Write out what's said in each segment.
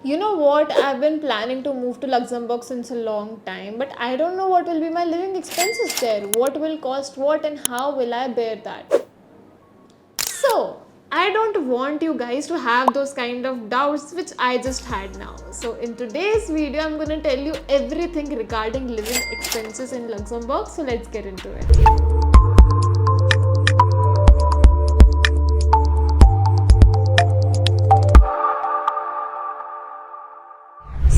You know what? I've been planning to move to Luxembourg since a long time, but I don't know what will be my living expenses there. What will cost what and how will I bear that? So, I don't want you guys to have those kind of doubts which I just had now. So, in today's video, I'm gonna tell you everything regarding living expenses in Luxembourg. So, let's get into it.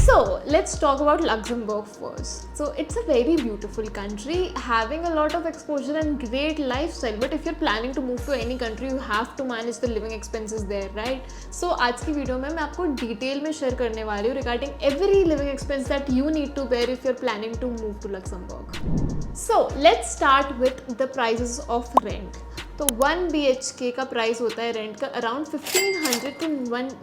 So let's talk about Luxembourg first. So it's a very beautiful country, having a lot of exposure and great lifestyle. But if you're planning to move to any country, you have to manage the living expenses there, right? So आज की video में मैं आपको detail में share करने वाली हूँ regarding every living expense that you need to bear if you're planning to move to Luxembourg. So let's start with the prices of rent. तो 1 BHK का प्राइस होता है रेंट का around 1500 to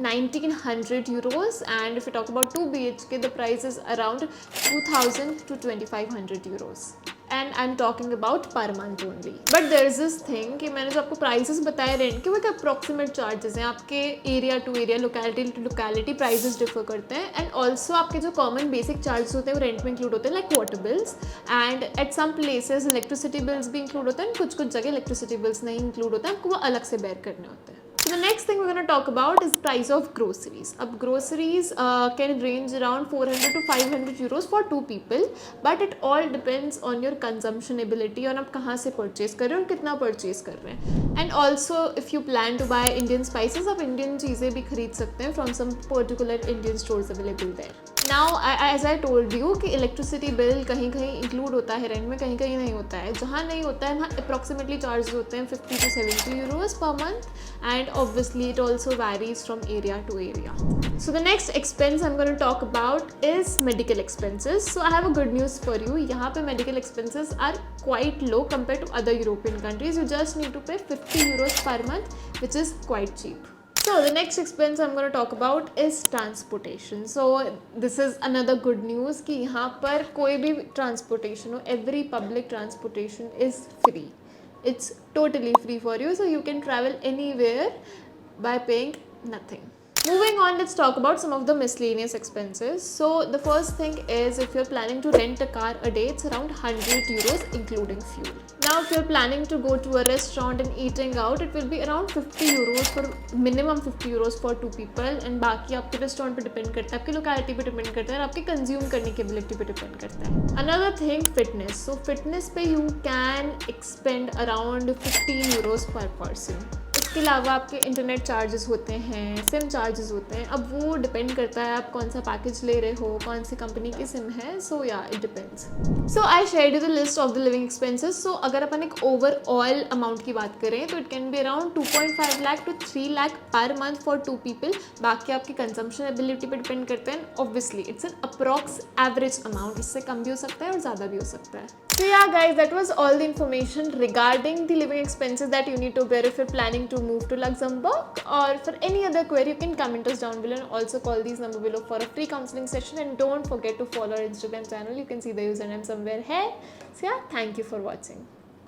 1900 euros and if you talk about 2 BHK the price is around 2000 to 2500 euros and I am talking about per month only. But there is this thing कि मैंने जो आपको prices बताए rent के वो एक approximate charges हैं. आपके area to area locality to locality prices differ करते हैं एंड ऑल्सो आपके जो कॉमन बेसिक चार्जेस होते हैं वो रेंट में इंक्लूड होते हैं like water bills and at some places electricity bills भी इंक्लूड होते हैं. कुछ कुछ जगह इलेक्ट्रिसिटी बिल्स नहीं इंक्लूड होते हैं, आपको वो अलग से बेयर करने होते हैं. So the next thing we're going to talk about is price of groceries. अब groceries can range around 400 to 500 euros for 2 people, but it all depends on your consumption ability और आप कहाँ से purchase कर रहे हो और कितना purchase कर रहे हैं. And also if you plan to buy Indian spices, आप Indian चीज़ें भी खरीद सकते हैं from some particular Indian stores available there. Now as I told you कि इलेक्ट्रिसिटी बिल कहीं कहीं इंक्लूड होता है रेंट में, कहीं कहीं नहीं होता है. जहाँ नहीं होता है वहाँ अप्रॉक्सीमेटली चार्जेस होते हैं 50 to 70 euros per month and obviously it also varies from area to area. So the next expense I am going to talk about is medical expenses. So I have a good news for you. यहाँ पे medical expenses are quite low compare to other European countries. You just need to pay 50 euros per month which is quite cheap. So the next expense I'm going to talk about is transportation. So this is another good news कि यहाँ पर कोई भी transportation हो, every public transportation is free. It's totally free for you, so you can travel anywhere by paying nothing. Moving on, let's talk about some of the miscellaneous expenses. So the first thing is if you're planning to rent a car a day, it's around 100 euros including fuel. Now if you're planning to go to a restaurant and eating out, it will be around 50 euros for minimum 50 euros for 2 people and बाकी आपके restaurant पे depend करता है, आपकी locality पे depend करता है और आपके कंज्यूम करने की एबिलिटी पे डिपेंड करता है. Another thing, fitness. So fitness पे you can expend around 15 euros per person. इसके अलावा आपके इंटरनेट चार्जेस होते हैं, सिम चार्जेस होते हैं. अब वो डिपेंड करता है आप कौन सा पैकेज ले रहे हो, कौन सी कंपनी की सिम है. So yeah it depends. So I shared you the list of the living expenses. So अगर अपन एक ओवरऑल अमाउंट की बात करें तो it can be around 2.5 lakh to 3 lakh per month for 2 people. बाकी आपकी कंजम्पशन एबिलिटी पर डिपेंड करते हैं. Obviously it's an approx average amount. इससे कम भी हो सकता है और ज़्यादा भी हो सकता है. So yeah guys, that was all the information regarding the living expenses that you need to bear if you're planning to move to Luxembourg. Or for any other query, you can comment us down below and also call these number below for a free counseling session. And don't forget to follow our Instagram channel. You can see the username somewhere here. So yeah, thank you for watching.